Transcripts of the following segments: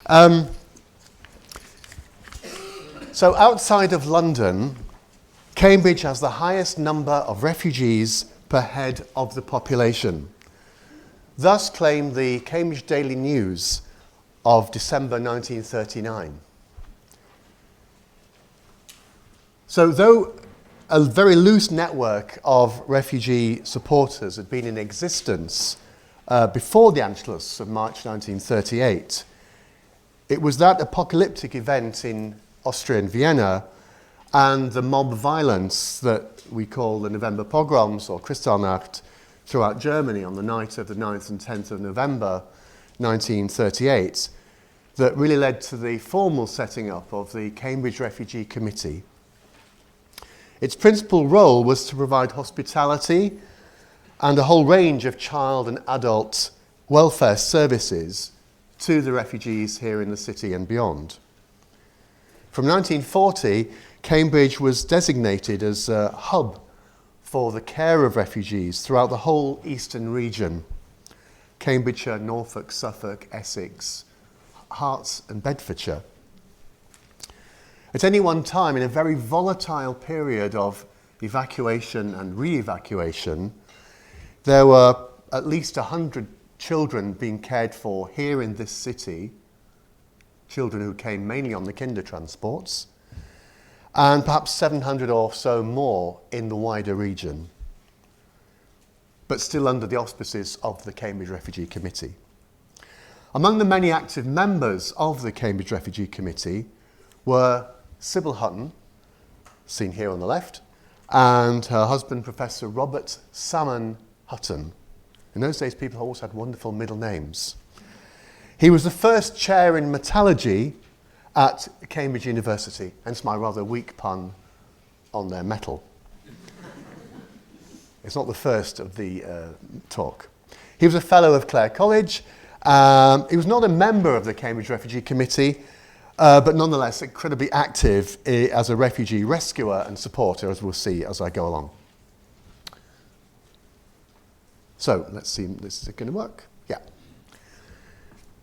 So outside of London, Cambridge has the highest number of refugees per head of the population. Thus claimed the Cambridge Daily News of December 1939. So though a very loose network of refugee supporters had been in existence before the Anschluss of March 1938, it was that apocalyptic event in Austria and Vienna and the mob violence that we call the November pogroms or Kristallnacht throughout Germany on the night of the 9th and 10th of November 1938 that really led to the formal setting up of the Cambridge Refugee Committee. Its principal role was to provide hospitality and a whole range of child and adult welfare services to the refugees here in the city and beyond. From 1940, Cambridge was designated as a hub for the care of refugees throughout the whole eastern region: Cambridgeshire, Norfolk, Suffolk, Essex, Herts and Bedfordshire. At any one time, in a very volatile period of evacuation and re-evacuation, there were at least 100 children being cared for here in this city, children who came mainly on the kinder transports, and perhaps 700 or so more in the wider region, but still under the auspices of the Cambridge Refugee Committee. Among the many active members of the Cambridge Refugee Committee were Sybil Hutton, seen here on the left, and her husband, Professor Robert Salmon Hutton. In those days, people always had wonderful middle names. He was the first chair in metallurgy at Cambridge University, hence my rather weak pun on their Mettle. It's not the first of the talk. He was a fellow of Clare College. He was not a member of the Cambridge Refugee Committee, but nonetheless incredibly active as a refugee rescuer and supporter, as we'll see as I go along. So let's see, this is going to work? Yeah.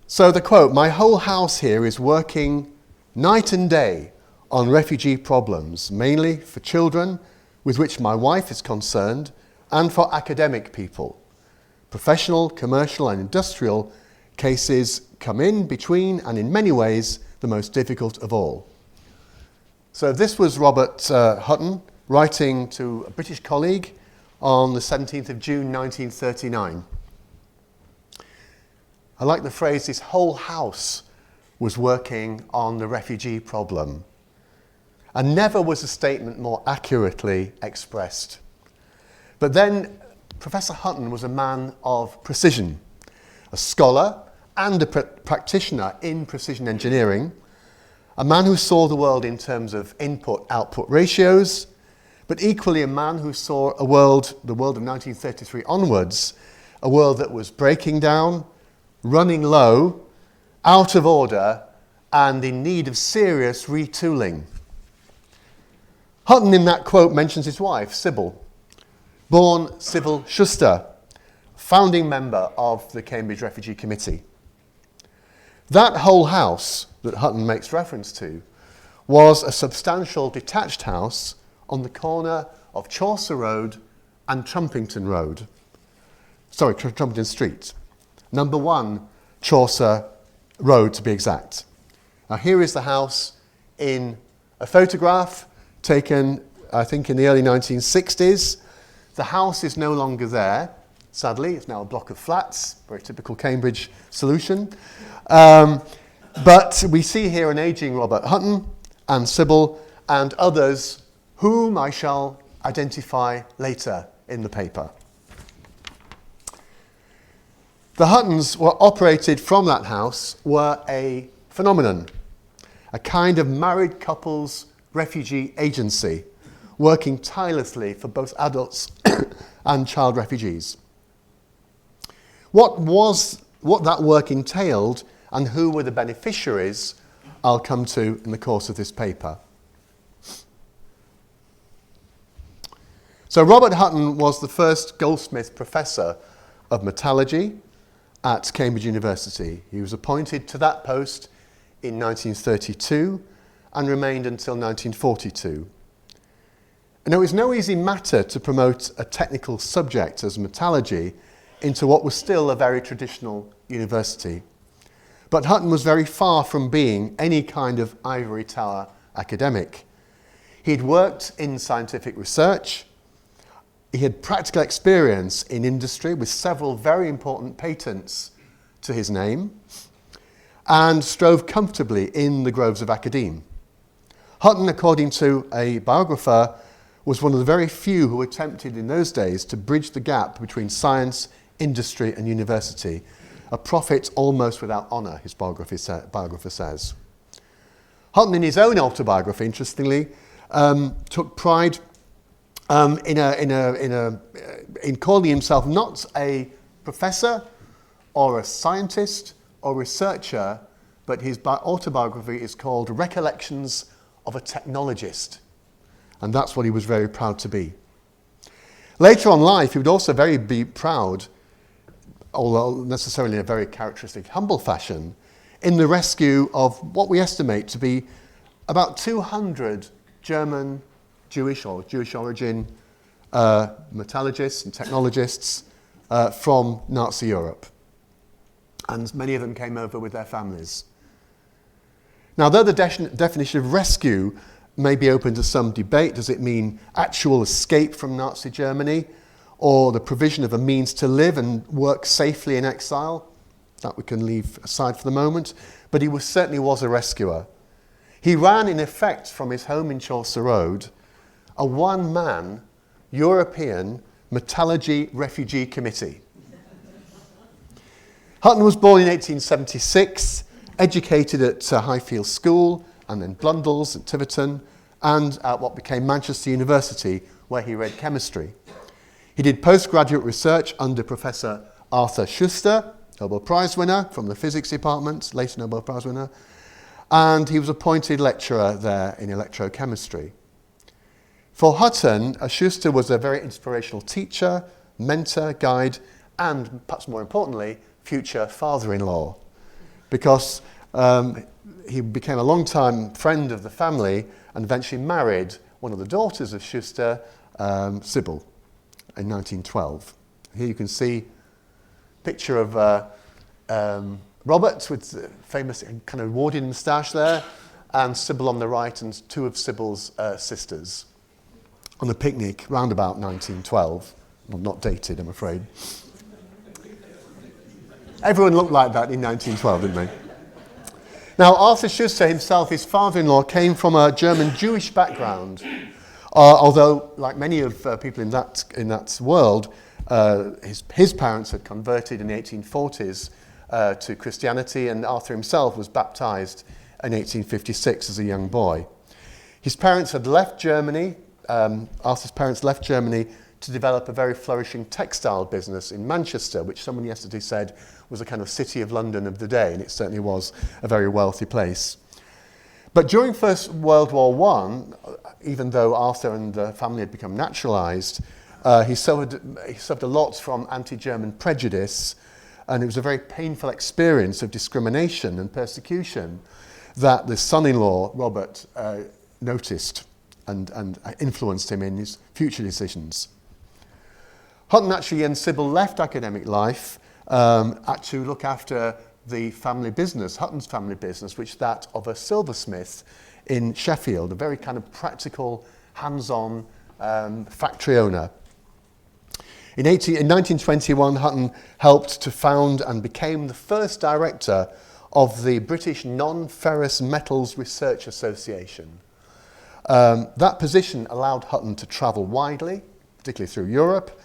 So the quote, "My whole house here is working night and day on refugee problems, mainly for children, with which my wife is concerned, and for academic people. Professional, commercial and industrial cases come in between, and in many ways the most difficult of all." So this was Robert Hutton writing to a British colleague on the 17th of June 1939. I like the phrase, his whole house was working on the refugee problem. And never was a statement more accurately expressed. But then Professor Hutton was a man of precision, a scholar and a practitioner in precision engineering, a man who saw the world in terms of input-output ratios, but equally a man who saw the world of 1933 onwards, a world that was breaking down, running low, out of order, and in need of serious retooling. Hutton in that quote mentions his wife, Sybil, born Sybil Schuster, founding member of the Cambridge Refugee Committee. That whole house that Hutton makes reference to was a substantial detached house on the corner of Chaucer Road and Trumpington Street. Number 1, Chaucer Road to be exact. Now here is the house in a photograph taken, I think, in the early 1960s. The house is no longer there, sadly. It's now a block of flats, very typical Cambridge solution. But we see here an ageing Robert Hutton and Sybil and others whom I shall identify later in the paper. The Huttons were operated from that house were a phenomenon, a kind of married couples refugee agency working tirelessly for both adults and child refugees. What that work entailed and who were the beneficiaries, I'll come to in the course of this paper. So Robert Hutton was the first Goldsmith Professor of Metallurgy at Cambridge University. He was appointed to that post in 1932 and remained until 1942. And it was no easy matter to promote a technical subject as metallurgy into what was still a very traditional university. But Hutton was very far from being any kind of ivory tower academic. He'd worked in scientific research. He had practical experience in industry with several very important patents to his name, and strove comfortably in the groves of academe. Hutton, according to a biographer, was one of the very few who attempted in those days to bridge the gap between science, industry and university, a prophet almost without honour, his biographer says. Hutton, in his own autobiography, interestingly, took pride in calling himself not a professor or a scientist or researcher, but his autobiography is called Recollections of a Technologist. And that's what he was very proud to be. Later on in life, he would also be proud, although necessarily in a very characteristic, humble fashion, in the rescue of what we estimate to be about 200 German, Jewish or Jewish origin metallurgists and technologists from Nazi Europe. And many of them came over with their families. Now, though the definition of rescue may be open to some debate, does it mean actual escape from Nazi Germany or the provision of a means to live and work safely in exile? That we can leave aside for the moment. But he certainly was a rescuer. He ran, in effect, from his home in Chaucer Road, a one-man European Metallurgy Refugee Committee. Hutton was born in 1876, educated at Highfield School and then Blundell's at Tiverton, and at what became Manchester University, where he read chemistry. He did postgraduate research under Professor Arthur Schuster, Nobel Prize winner from the physics department, later Nobel Prize winner, and he was appointed lecturer there in electrochemistry. For Hutton, Schuster was a very inspirational teacher, mentor, guide, and perhaps more importantly, future father-in-law, because he became a long-time friend of the family and eventually married one of the daughters of Schuster, Sybil, in 1912. Here you can see a picture of Robert with the famous kind of Wardian moustache there, and Sybil on the right, and two of Sybil's sisters on a picnic round about 1912. Well, not dated, I'm afraid. Everyone looked like that in 1912, didn't they? Now, Arthur Schuster himself, his father-in-law, came from a German Jewish background, although, like many of people in that world, his parents had converted in the 1840s to Christianity, and Arthur himself was baptized in 1856 as a young boy. His parents had left Germany. Arthur's parents left Germany to develop a very flourishing textile business in Manchester, which someone yesterday said was a kind of city of London of the day, and it certainly was a very wealthy place. But during First World War I, even though Arthur and the family had become naturalised, he suffered a lot from anti-German prejudice, and it was a very painful experience of discrimination and persecution that the son-in-law, Robert, noticed and influenced him in his future decisions. Hutton actually and Sybil left academic life to look after the family business, Hutton's family business, which is that of a silversmith in Sheffield, a very kind of practical, hands-on factory owner. In 1921, Hutton helped to found and became the first director of the British Non-Ferrous Metals Research Association. That position allowed Hutton to travel widely, particularly through Europe,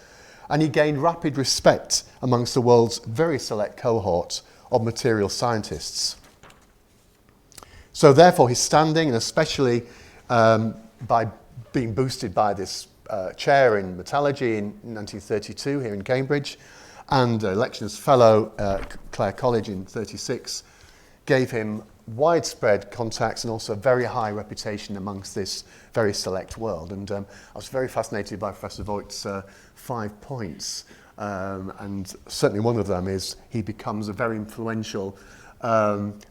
and he gained rapid respect amongst the world's very select cohort of material scientists. So therefore his standing, and especially by being boosted by this chair in metallurgy in 1932 here in Cambridge, and election as fellow Clare College in 1936, gave him widespread contacts and also a very high reputation amongst this very select world. And I was very fascinated by Professor Voigt's 5 points, and certainly one of them is he becomes a very influential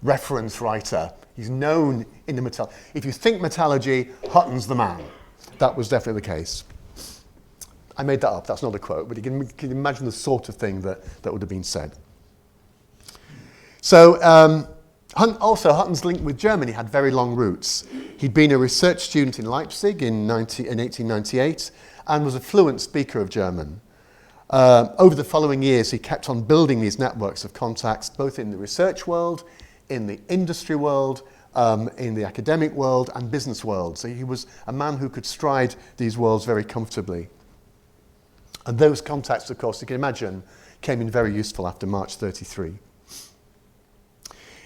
reference writer. He's known in the metallurgy. If you think metallurgy, Hutton's the man. That was definitely the case. I made that up, that's not a quote, but you can imagine the sort of thing that would have been said. So, Hutton's link with Germany had very long roots. He'd been a research student in Leipzig in 1898 and was a fluent speaker of German. Over the following years, he kept on building these networks of contacts, both in the research world, in the industry world, in the academic world and business world. So he was a man who could stride these worlds very comfortably. And those contacts, of course, you can imagine, came in very useful after March 33.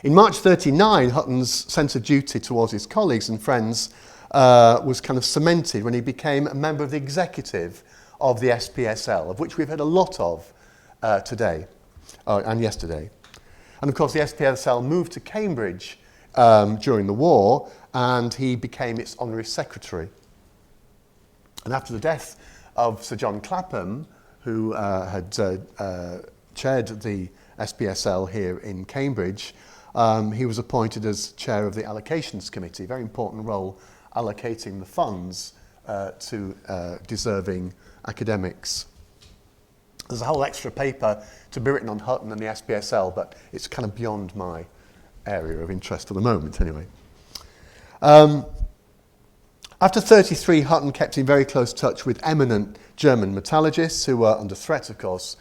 In March 39, Hutton's sense of duty towards his colleagues and friends was kind of cemented when he became a member of the executive of the SPSL, of which we've had a lot of today and yesterday. And of course, the SPSL moved to Cambridge during the war, and he became its honorary secretary. And after the death of Sir John Clapham, who had chaired the SPSL here in Cambridge, he was appointed as chair of the allocations committee, very important role allocating the funds to deserving academics. There's a whole extra paper to be written on Hutton and the SPSL, but it's kind of beyond my area of interest for the moment anyway. After 33, Hutton kept in very close touch with eminent German metallurgists who were under threat, of course,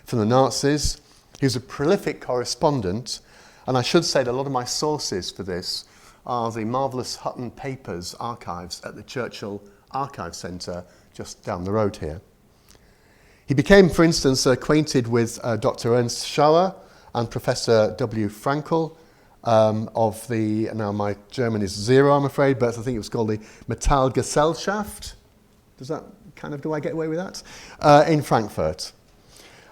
from the Nazis. He was a prolific correspondent, and I should say that a lot of my sources for this are the marvellous Hutton Papers archives at the Churchill Archive Centre just down the road here. He became, for instance, acquainted with Dr. Ernst Schauer and Professor W. Frankel of the, now my German is zero, I'm afraid, but I think it was called the Metallgesellschaft. Does that kind of, do I get away with that? In Frankfurt.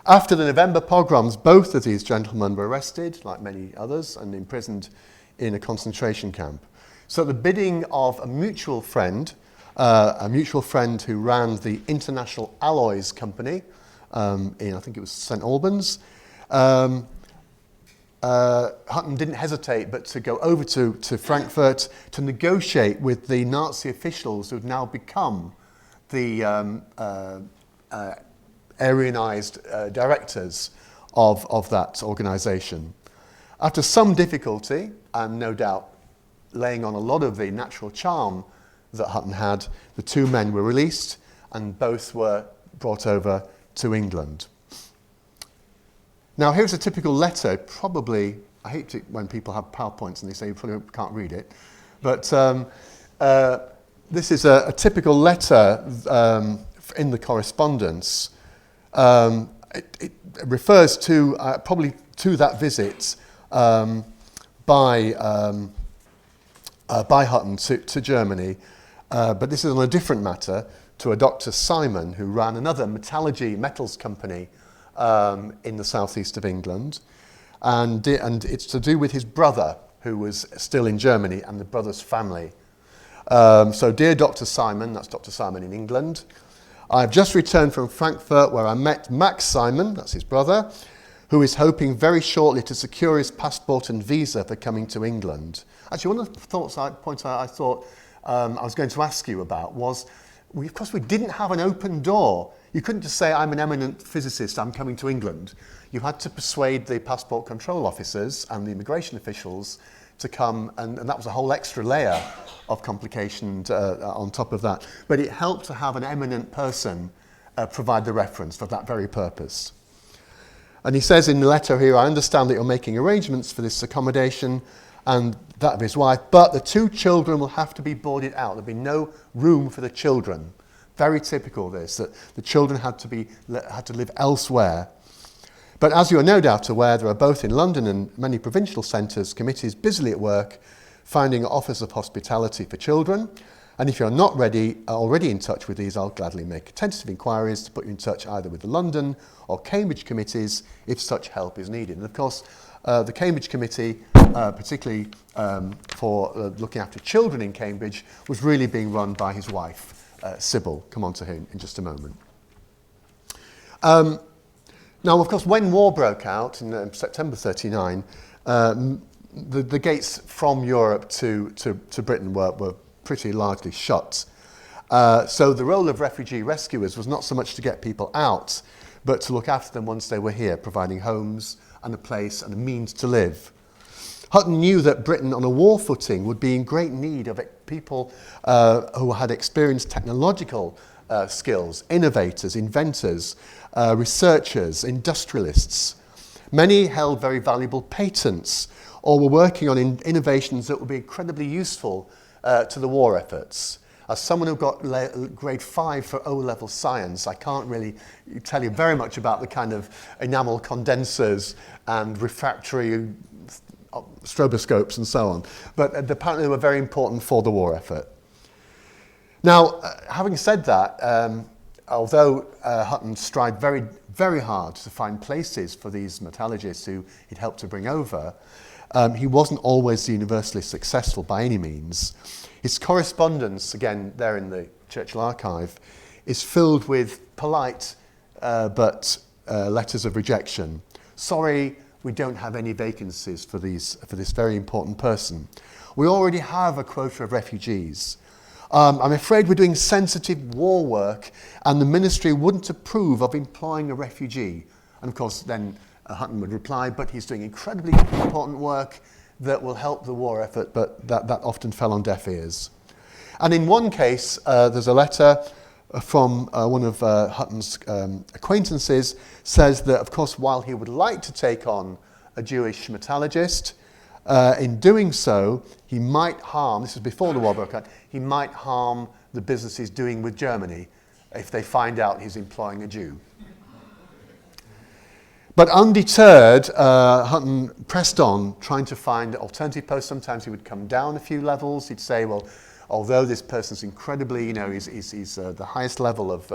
After the November pogroms, both of these gentlemen were arrested, like many others, and imprisoned in a concentration camp. So at the bidding of a mutual friend who ran the International Alloys Company in, I think it was St. Albans, Hutton didn't hesitate but to go over to Frankfurt to negotiate with the Nazi officials who had now become the Aryanized directors of that organisation. After some difficulty, and no doubt laying on a lot of the natural charm that Hutton had, the two men were released and both were brought over to England. Now here's a typical letter, probably, I hate it when people have PowerPoints and they say you probably can't read it, but this is a typical letter in the correspondence. It refers to, probably to that visit by Hutton to Germany, but this is on a different matter, to a Dr. Simon who ran another metals company in the southeast of England, and it's to do with his brother who was still in Germany and the brother's family. So dear Dr. Simon, that's Dr. Simon in England, I've just returned from Frankfurt where I met Max Simon, that's his brother, who is hoping very shortly to secure his passport and visa for coming to England. Actually, one of the points I thought I was going to ask you about was, of course, we didn't have an open door. You couldn't just say, I'm an eminent physicist, I'm coming to England. You had to persuade the passport control officers and the immigration officials to come, and that was a whole extra layer of complication on top of that. But it helped to have an eminent person provide the reference for that very purpose. And he says in the letter here, I understand that you're making arrangements for this accommodation and that of his wife, but the two children will have to be boarded out. There'll be no room for the children. Very typical this, that the children had to live elsewhere. But as you are no doubt aware, there are both in London and many provincial centres committees busily at work finding offers of hospitality for children. And if you're not already in touch with these, I'll gladly make tentative inquiries to put you in touch either with the London or Cambridge committees if such help is needed. And of course, the Cambridge committee, particularly for looking after children in Cambridge, was really being run by his wife, Sybil. Come on to her in just a moment. Now, of course, when war broke out in September 39, the gates from Europe to Britain were pretty largely shut. So the role of refugee rescuers was not so much to get people out, but to look after them once they were here, providing homes and a place and a means to live. Hutton knew that Britain on a war footing would be in great need of people who had experienced technological skills, innovators, inventors, researchers, industrialists. Many held very valuable patents or were working on innovations that would be incredibly useful to the war efforts. As someone who got grade 5 for O-level science, I can't really tell you very much about the kind of enamel condensers and refractory stroboscopes and so on, but apparently they were very important for the war effort. Now, having said that, although Hutton strived very, very hard to find places for these metallurgists who he'd helped to bring over, he wasn't always universally successful by any means. His correspondence, again there in the Churchill archive, is filled with polite but letters of rejection. Sorry, we don't have any vacancies for this very important person. We already have a quota of refugees. I'm afraid we're doing sensitive war work and the ministry wouldn't approve of employing a refugee. And of course then Hutton would reply, but he's doing incredibly important work that will help the war effort, but that often fell on deaf ears. And in one case, there's a letter from one of Hutton's acquaintances, says that, of course, while he would like to take on a Jewish metallurgist, in doing so, he might harm, this is before the war broke out, he might harm the business he's doing with Germany if they find out he's employing a Jew. But undeterred, Hutton pressed on, trying to find alternative posts. Sometimes he would come down a few levels. He'd say, well, although this person's incredibly, he's the highest level of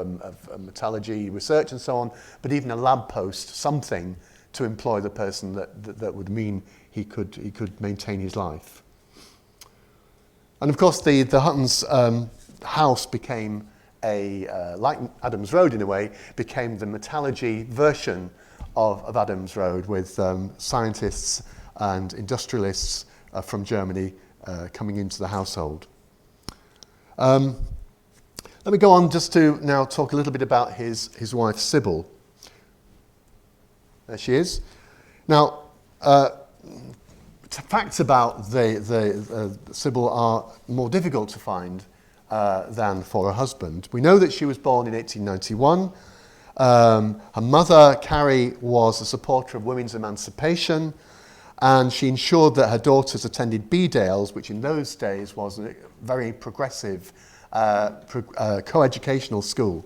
metallurgy research and so on, but even a lab post, something to employ the person that would mean he could maintain his life. And of course, the Hutton's house became like Adams Road in a way, became the metallurgy version of Adams Road, with scientists and industrialists from Germany coming into the household. Let me go on just to now talk a little bit about his wife Sybil. There she is. Now, facts about Sybil are more difficult to find than for her husband. We know that she was born in 1891. Her mother, Carrie, was a supporter of women's emancipation, and she ensured that her daughters attended Bedales, which in those days was a very progressive co-educational school.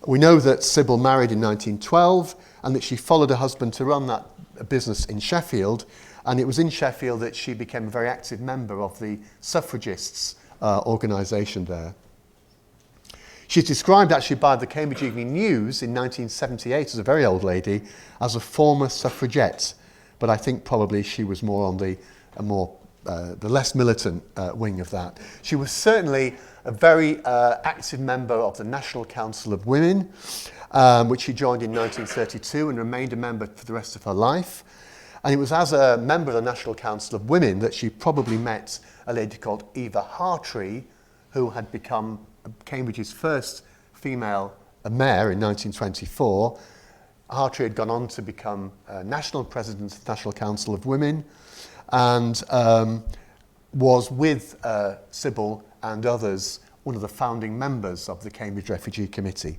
We know that Sybil married in 1912 and that she followed her husband to run that business in Sheffield, and it was in Sheffield that she became a very active member of the suffragists organisation there. She's described actually by the Cambridge Evening News in 1978 as a very old lady, as a former suffragette, but I think probably she was more on the less militant wing of that. She was certainly a very active member of the National Council of Women, which she joined in 1932 and remained a member for the rest of her life. And it was as a member of the National Council of Women that she probably met a lady called Eva Hartree, who had become Cambridge's first female mayor in 1924. Hartree had gone on to become national president of the National Council of Women, and was with Sybil and others one of the founding members of the Cambridge Refugee Committee.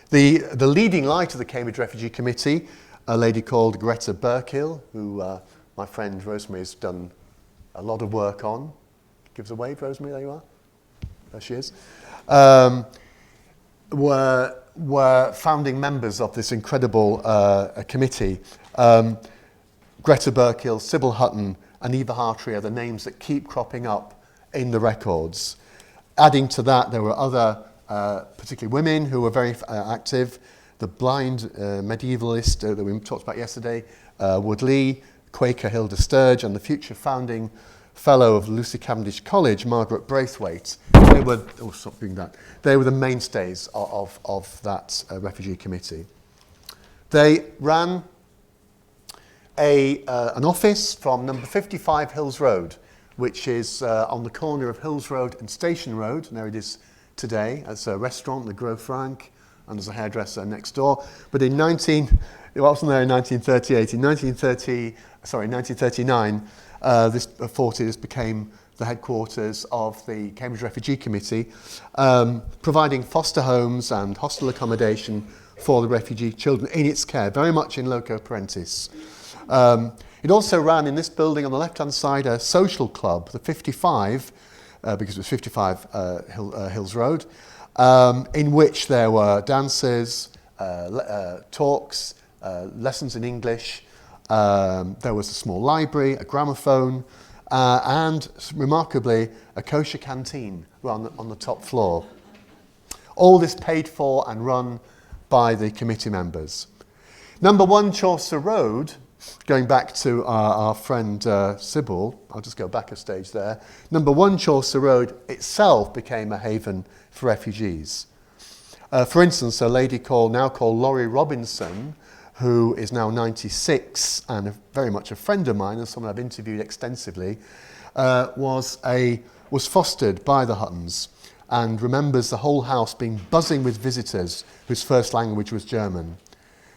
The leading light of the Cambridge Refugee Committee, a lady called Greta Burkill, who my friend Rosemary has done a lot of work on. Give us a wave, Rosemary, there you are. There she is. Were founding members of this incredible committee. Greta Burkill, Sybil Hutton, and Eva Hartree are the names that keep cropping up in the records. Adding to that, there were other, particularly women, who were very active. The blind medievalist that we talked about yesterday, Wood Lee, Quaker Hilda Sturge, and the future founding fellow of Lucy Cavendish College, Margaret Braithwaite. They were the mainstays of that refugee committee. They ran an office from number 55 Hills Road, which is on the corner of Hills Road and Station Road, and there it is today. As a restaurant, the Gros Franc, and as a hairdresser next door. But it wasn't there in 1938. In 1939, this became the headquarters of the Cambridge Refugee Committee, providing foster homes and hostel accommodation for the refugee children in its care, very much in loco parentis. It also ran in this building on the left-hand side a social club, the 55, because it was 55 Hills Road, in which there were dances, talks, lessons in English. There was a small library, a gramophone, and remarkably, a kosher canteen on the top floor. All this paid for and run by the committee members. Number 1 Chaucer Road, going back to our friend Sybil, I'll just go back a stage there. Number 1 Chaucer Road itself became a haven for refugees. For instance, a lady now called Laurie Robinson, who is now 96 and very much a friend of mine and someone I've interviewed extensively, was fostered by the Huttons and remembers the whole house being buzzing with visitors whose first language was German.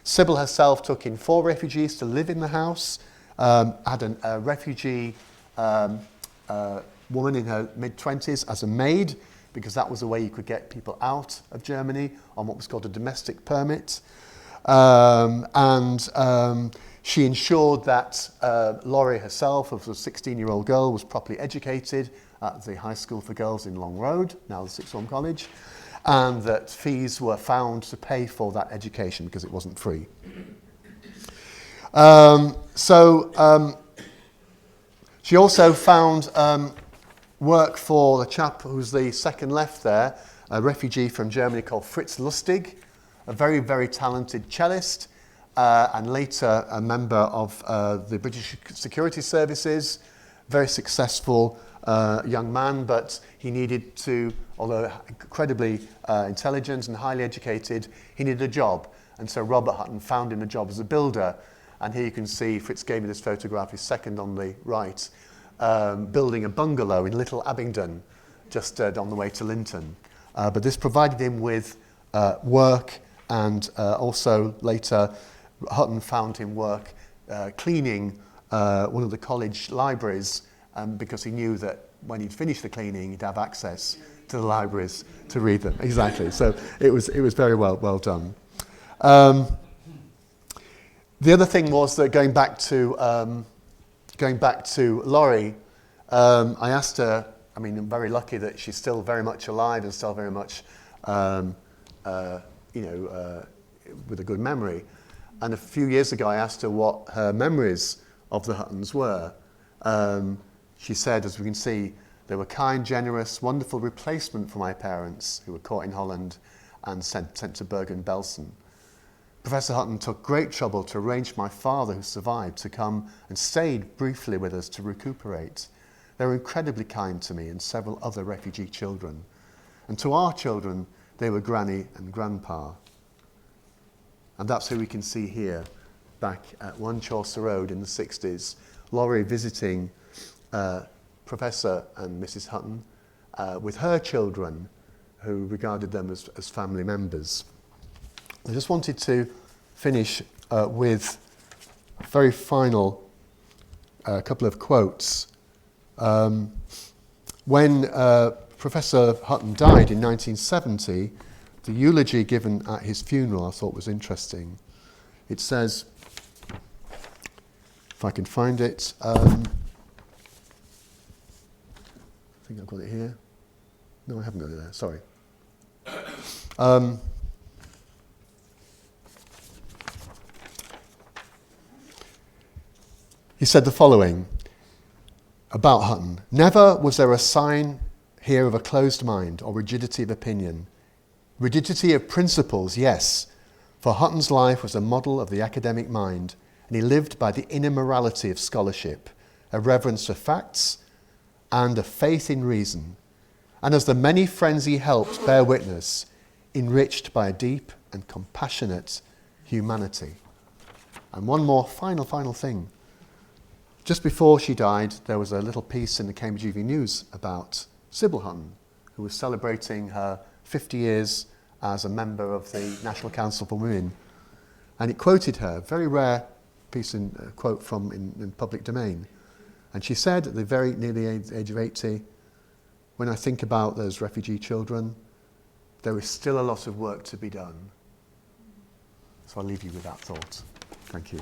Sybil herself took in 4 refugees to live in the house, had a refugee woman in her mid-20s as a maid, because that was the way you could get people out of Germany on what was called a domestic permit. She ensured that Laurie herself, as a 16-year-old girl, was properly educated at the High School for Girls in Long Road, now the Sixth Form College, and that fees were found to pay for that education because it wasn't free. She also found work for the chap who's the second left there, a refugee from Germany called Fritz Lustig, a very, very talented cellist, and later a member of the British Security Services, very successful young man, but he needed to, although incredibly intelligent and highly educated, he needed a job. And so Robert Hutton found him a job as a builder. And here you can see, Fritz gave me this photograph, his second on the right, building a bungalow in Little Abingdon, just on the way to Linton. But this provided him with work, and also later Hutton found him work cleaning one of the college libraries, because he knew that when he'd finished the cleaning, he'd have access to the libraries to read them. Exactly. So it was very well done. The other thing was that going back to Laurie, I asked her. I mean, I'm very lucky that she's still very much alive and still very much, with a good memory. And a few years ago, I asked her what her memories of the Huttons were. She said, as we can see, they were kind, generous, wonderful replacement for my parents, who were caught in Holland and sent to Bergen-Belsen. Professor Hutton took great trouble to arrange for my father, who survived, to come and stayed briefly with us to recuperate. They were incredibly kind to me and several other refugee children. And to our children, they were Granny and Grandpa. And that's who we can see here, back at 1 Chaucer Road in the 60s. Laurie visiting Professor and Mrs. Hutton with her children, who regarded them as family members. I just wanted to finish with a very final couple of quotes. When Professor Hutton died in 1970, the eulogy given at his funeral I thought was interesting. It says, if I can find it, I think I've got it here. No, I haven't got it there, sorry. He said the following about Hutton: "Never was there a sign here of a closed mind or rigidity of opinion. Rigidity of principles, yes, for Hutton's life was a model of the academic mind, and he lived by the inner morality of scholarship, a reverence for facts, and a faith in reason, and as the many friends he helped bear witness, enriched by a deep and compassionate humanity." And one more final thing. Just before she died, there was a little piece in the Cambridge Evening News about Sybil Hutton, who was celebrating her 50 years as a member of the National Council for Women. And it quoted her, very rare piece quote from in public domain. And she said at the very nearly age of 80, when I think about those refugee children, there is still a lot of work to be done. So I'll leave you with that thought. Thank you.